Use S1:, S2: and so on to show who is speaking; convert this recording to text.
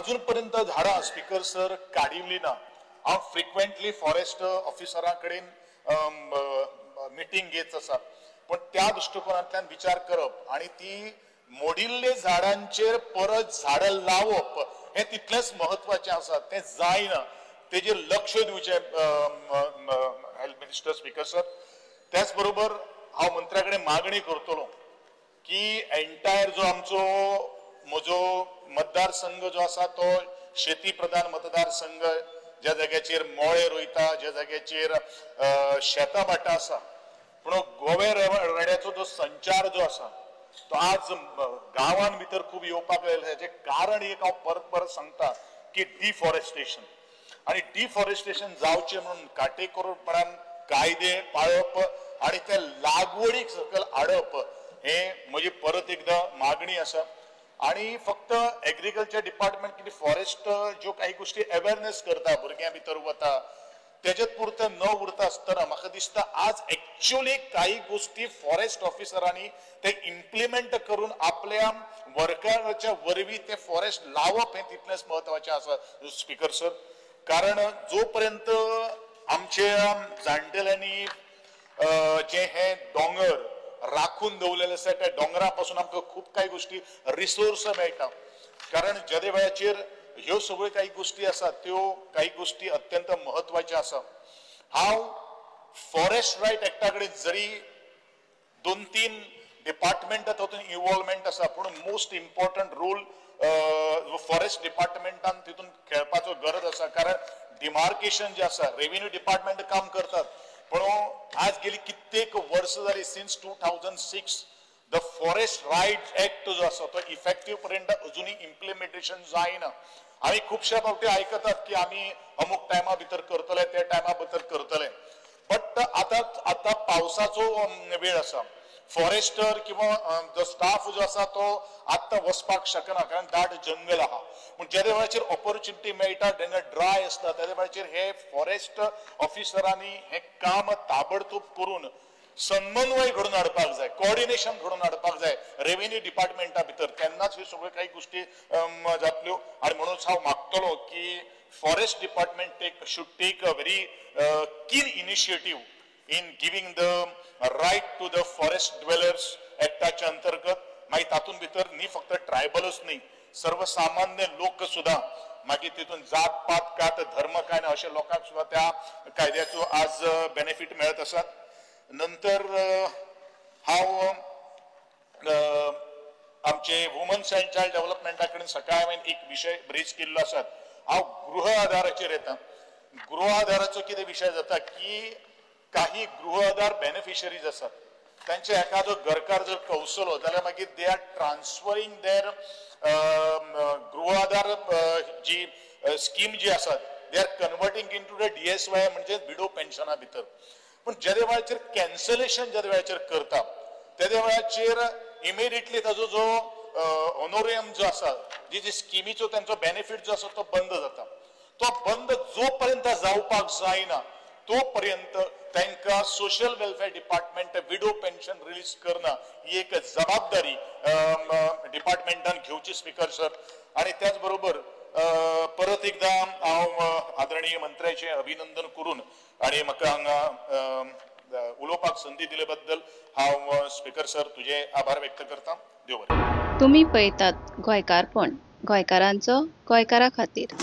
S1: अजून पर्यंत झाडां स्पीकर सर काडिल्ली ना। हांव फ्रिक्वेंटली फॉरेस्ट ऑफिसरांकडेन मिटींग घेत आसा, पण त्या दृष्टिकोनांतल्यान विचार करप आणि ती मोडिल्ले झाडांचेर परत झाडां लावप हे तितलेंच महत्वाचें आसा। तें जायना, तेजेर लक्ष दिवचें हेल्थ मिनिस्टर स्पीकर सर। त्याच बरोबर हांव मंत्र्या कडेन मागणी करतलो की एंटायर जो आमचो म्हजो मतदारसंघ जो आसा तो शेती प्रधान मतदारसंघ, ज्या जाग्याचेर मोळे रोयता, ज्या जाग्याचेर शेतां भाटां आसा, पूण गोवे रेड्याचो जो संचार जो आसा तो आज गांवांत भितर खूब येवपाक लागला। हेजें कारण एक हांव परत परत सांगता की डिफॉरेस्टेशन, आणि डिफॉरेस्टेशन जावचें म्हणून काटेकोरपणान कायदे पाळप आणि ते लागवडीक सकयल हाडप हे म्हजी परत एकदा मागणी आसा। आणि फक्त एग्रीकल्चर डिपार्टमेंट कितें फॉरेस्ट ज्यो काही गोष्टी अवेअरनेस करता, भुरग्यां भितर वता, तेजेत पुरते न उरता आसतना म्हाका दिसता आज एक्चुअली काही गोष्टी फॉरेस्ट ऑफिसरांनी ते इम्प्लिमेंट करून आपल्या वर्कराच्या वरवीं ते फॉरेस्ट लावप हे तितलेंच महत्वाचें आसा स्पीकर सर। कारण जोपर्यंत आमच्या जाणटेल्यांनी जे हे दोंगर राखून दवरलेले आसा त्या दोंगरा पासून आमकां खूब काही गोष्टी रिसोर्स मेळटा। कारण ज्या वेळाचेर ह्यो सगळ्यो काही गोष्टी आसात त्यो काही गोष्टी अत्यंत महत्वाच्यो आसा। हांव फॉरेस्ट रायट एक्टा कडेन जरी 2-3 डिपार्टमेंट तातूंत इन्वॉल्वमेंट आसा, पूण मोस्ट इम्पॉर्टंट रोल फॉरेस्ट डिपार्टमेंटान तितून खेळपाचो गरज आसा। कारण डिमार्केशन जे आसा रेव्हेन्यू डिपार्टमेंट काम करतात, पण आज गेली कित्येक वर्ष जाली since 2006 the forest right act जो आसा तो इफेक्टिव्ह पर्यंत अजूनही इम्प्लिमेंटेशन जायना। आमी खुबशे फावटी आयकतात की आमी अमुक टायमा भितर करतले, त्या टायमा भितर करतले, बट आता पावसाचो वेळ आसा, फॉरेस्टर किंवा जो स्टाफ जो आसा तो आत्ता वचपाक शकना कारण दाट जंगल आहा। पूण ज्या वेळाचेर ऑपॉर्च्युनिटी मेळटा जेन्ना ड्राय आसता त्या वेळाचेर हे फॉरेस्ट ऑफिसरांनी हे काम ताबडतोब करून समन्वय घडून हाडपाक जाय, कोऑर्डिनेशन घडून हाडपाक जाय रेव्हेन्यू डिपार्टमेंटा भितर, तेन्नाच ह्यो सगळ्यो काही गोष्टी जातल्यो। आणि म्हणूनच हांव मागतलो की forest department should take a very keen initiative in giving the right to the forest dwellers एक्टाच्या अंतर्गत। मागीर तातूंत भितर न्ही फक्त ट्रायबलच न्ही, सर्वसामान्य लोक सुद्धा मागीर तितून जात पात कात धर्म काय ना अशा लोकांक सुद्धा त्या कायद्याचो आज बेनिफिट मेळत आसात। नंतर हांव आमचे वुमन्स अँड चायल्ड डेव्हलपमेंटा कडेन सकाळी हांवें एक विशय रेज केल्लो आसा। हांव गृह आधाराचेर येता। गृह आधाराचो कितें विशय जाता की काही गृह आधार बेनिफिशरीज आसात, तांचे एखादो घरकार जर कौसलो जाल्यार मागीर दे आर ट्रान्सफरिंग देर गृह आधार जी स्कीम जी आसात they are converting into the DSY म्हणजे विडो पेन्शना भितर। पण ज्या वेळाचेर कॅन्सलेशन ज्या वेळाचेर करता त्या वेळाचेर इमिडिएटली ताजो जो ऑनोरियम जो आसा, जी स्किमीचो त्यांचो बेनिफिट जो आसा तो बंद जाता। तो बंद जोपर्यंत जावपाक जायना तोपर्यंत तांकां social welfare department widow pension release करना ही एक जबाबदारी डिपार्टमेंटान घेवची स्पीकर सर। आणि त्याच बरोबर परत एकदा हांव आदरणीय मंत्र्याचे अभिनंदन करून आणि म्हाका हांगा उलोवपाक संधी दिले बद्दल हांव स्पीकर सर तुझे आभार व्यक्त करता। देव बरें।
S2: तुम्ही पळयतात गोंयकारपण, गोंयकारांचो गोंयकारा खातीर।